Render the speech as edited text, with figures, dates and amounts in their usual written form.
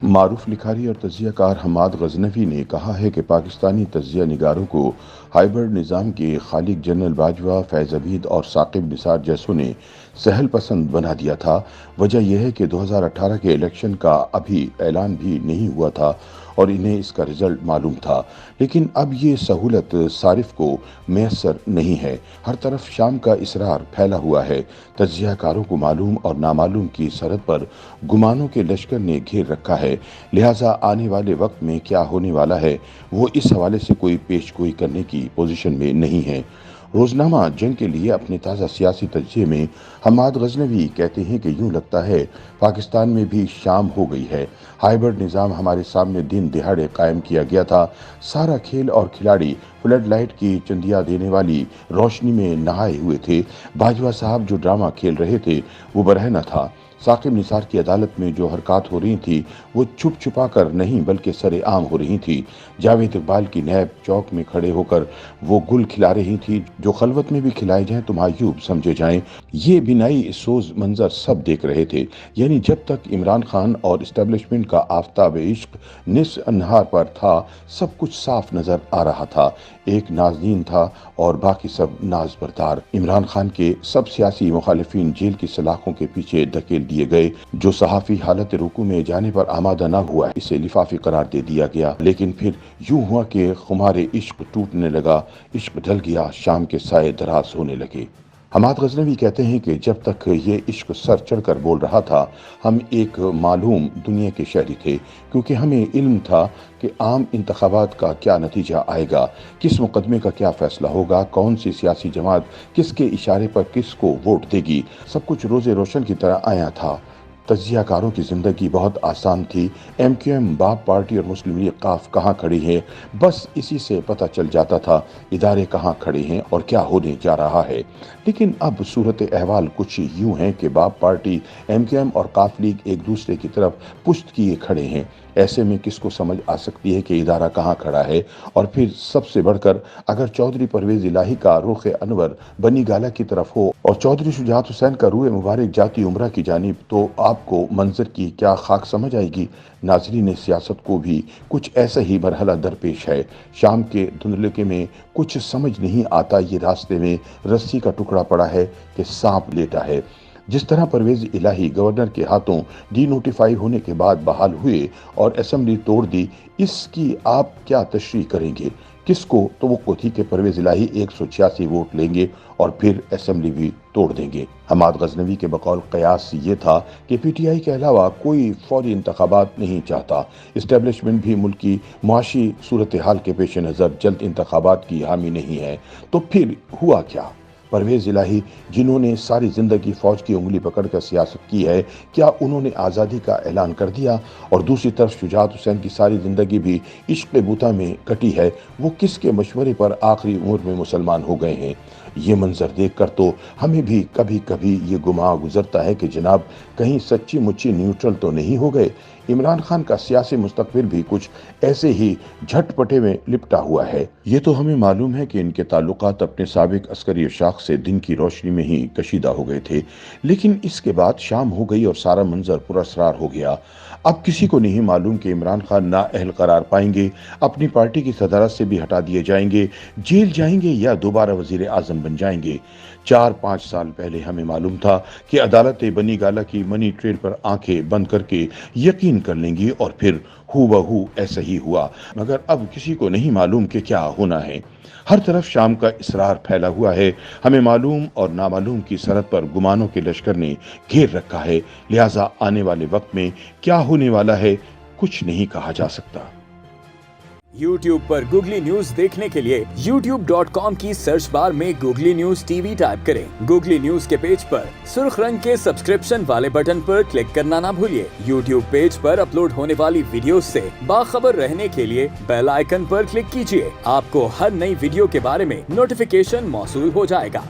معروف لکھاری اور تجزیہ کار حماد غزنوی نے کہا ہے کہ پاکستانی تجزیہ نگاروں کو ہائبرڈ نظام کے خالق جنرل باجوہ، فیض عبید اور ثاقب نثار جیسوں نے سہل پسند بنا دیا تھا۔ وجہ یہ ہے کہ 2018 کے الیکشن کا ابھی اعلان بھی نہیں ہوا تھا اور انہیں اس کا رزلٹ معلوم تھا، لیکن اب یہ سہولت صارف کو میسر نہیں ہے۔ ہر طرف شام کا اصرار پھیلا ہوا ہے۔ تجزیہ کاروں کو معلوم اور نامعلوم کی سرحد پر گمانوں کے لشکر نے گھیر رکھا ہے، لہٰذا آنے والے وقت میں کیا ہونے والا ہے وہ اس حوالے سے کوئی پیش گوئی کرنے کی پوزیشن میں نہیں ہے۔ روزنامہ جنگ کے لیے اپنے تازہ سیاسی تجزیے میں حماد غزنوی کہتے ہیں کہ یوں لگتا ہے پاکستان میں بھی شام ہو گئی ہے۔ ہائبرڈ نظام ہمارے سامنے دن دہاڑے قائم کیا گیا تھا۔ سارا کھیل اور کھلاڑی فلڈ لائٹ کی چندیا دینے والی روشنی میں نہائے ہوئے تھے۔ باجوہ صاحب جو ڈرامہ کھیل رہے تھے وہ برہنہ تھا۔ ثاقب نثار کی عدالت میں جو حرکات ہو رہی تھی وہ چھپ چھپا کر نہیں بلکہ سر عام ہو رہی تھی۔ جاوید اقبال کی نیب چوک میں کھڑے ہو کر وہ گل کھلا رہی تھی جو خلوت میں بھی کھلائے جائیں تو معیوب سمجھے جائیں۔ یہ بینائی سوز منظر سب دیکھ رہے تھے، یعنی جب تک عمران خان اور اسٹیبلشمنٹ کا آفتاب عشق نصف انہار پر تھا سب کچھ صاف نظر آ رہا تھا۔ ایک نازنین تھا اور باقی سب ناز بردار۔ عمران خان کے سب سیاسی مخالفین جیل کی سلاخوں کے پیچھے دھکیل دیے گئے۔ جو صحافی حالت رکوع میں جانے پر آمادہ نہ ہوا اسے لفافی قرار دے دیا گیا، لیکن پھر یوں ہوا کہ خمار عشق ٹوٹنے لگا، عشق ڈھل گیا، شام کے سائے دراز ہونے لگے۔ حماد غزنوی کہتے ہیں کہ جب تک یہ عشق سر چڑھ کر بول رہا تھا ہم ایک معلوم دنیا کے شہری تھے، کیونکہ ہمیں علم تھا کہ عام انتخابات کا کیا نتیجہ آئے گا، کس مقدمے کا کیا فیصلہ ہوگا، کون سی سیاسی جماعت کس کے اشارے پر کس کو ووٹ دے گی، سب کچھ روز روشن کی طرح آیا تھا۔ تجزیہ کاروں کی زندگی بہت آسان تھی۔ ایم کیو ایم باپ پارٹی اور مسلم لیگ قاف کہاں کھڑی ہے بس اسی سے پتہ چل جاتا تھا، ادارے کہاں کھڑے ہیں اور کیا ہونے جا رہا ہے۔ لیکن اب صورت احوال کچھ یوں ہے کہ باپ پارٹی، ایم کیو ایم اور قاف لیگ ایک دوسرے کی طرف پشت کیے کھڑے ہیں۔ ایسے میں کس کو سمجھ آ سکتی ہے کہ ادارہ کہاں کھڑا ہے؟ اور پھر سب سے بڑھ کر اگر چودھری پرویز الہی کا رخ انور بنی گالہ کی طرف ہو اور چودھری شجاعت حسین کا روح مبارک جاتی عمرہ کی جانب، تو آپ کو منظر کی کیا خاک سمجھ آئے گی؟ ناظرین سیاست کو بھی کچھ ایسا ہی مرحلہ درپیش ہے۔ شام کے دھندلکے میں کچھ سمجھ نہیں آتا، یہ راستے میں رسی کا ٹکڑا پڑا ہے کہ سانپ لیٹا ہے۔ جس طرح پرویز الہی گورنر کے ہاتھوں ڈی نوٹیفائی ہونے کے بعد بحال ہوئے اور اسمبلی توڑ دی، اس کی آپ کیا تشریح کریں گے؟ کس کو توقع تھی کہ پرویز الہی 186 ووٹ لیں گے اور پھر اسمبلی بھی توڑ دیں گے؟ حماد غزنوی کے بقول قیاس یہ تھا کہ پی ٹی آئی کے علاوہ کوئی فوری انتخابات نہیں چاہتا۔ اسٹیبلشمنٹ بھی ملک کی معاشی صورتحال کے پیش نظر جلد انتخابات کی حامی نہیں ہے۔ تو پھر ہوا کیا؟ پرویز الہی جنہوں نے ساری زندگی فوج کی انگلی پکڑ کر سیاست کی ہے، کیا انہوں نے آزادی کا اعلان کر دیا؟ اور دوسری طرف شجاعت حسین کی ساری زندگی بھی عشق بوتا میں کٹی ہے، وہ کس کے مشورے پر آخری عمر میں مسلمان ہو گئے ہیں؟ یہ منظر دیکھ کر تو ہمیں بھی کبھی کبھی یہ گمان گزرتا ہے کہ جناب کہیں سچی مچی نیوٹرل تو نہیں ہو گئے۔ عمران خان کا سیاسی مستقبل بھی کچھ ایسے ہی جھٹ پٹے میں لپٹا ہوا ہے۔ یہ تو ہمیں معلوم ہے کہ ان کے تعلقات اپنے سابق عسکری اشاق سے دن کی روشنی میں ہی کشیدہ ہو گئے تھے، لیکن اس کے بعد شام ہو گئی اور سارا منظر پراسرار ہو گیا۔ اب کسی کو نہیں معلوم کہ عمران خان نااہل قرار پائیں گے، اپنی پارٹی کی صدارت سے بھی ہٹا دیے جائیں گے، جیل جائیں گے یا دوبارہ وزیر اعظم بن جائیں گے۔ 4-5 سال پہلے ہمیں معلوم تھا کہ عدالت بنی گالہ کی منی ٹریل پر آنکھیں بند کر کے یقین کر لیں گی اور پھر ہو بہو ایسا ہی ہوا، مگر اب کسی کو نہیں معلوم کہ کیا ہونا ہے۔ ہر طرف شام کا اصرار پھیلا ہوا ہے، ہمیں معلوم اور نامعلوم کی سرحد پر گمانوں کے لشکر نے گھیر رکھا ہے، لہٰذا آنے والے وقت میں کیا ہونے والا ہے کچھ نہیں کہا جا سکتا۔ YouTube پر گوگلی نیوز دیکھنے کے لیے youtube.com کی سرچ بار میں googly news T V type کریں۔ گوگلی نیوز کے پیج پر سرخ رنگ کے سبسکرپشن والے بٹن پر کلک کرنا نہ بھولیے۔ YouTube پیج پر اپلوڈ ہونے والی ویڈیوز سے باخبر رہنے کے لیے بیل آئیکن پر کلک کیجیے۔ آپ کو ہر نئی ویڈیو کے بارے میں نوٹیفیکیشن موصول ہو جائے گا۔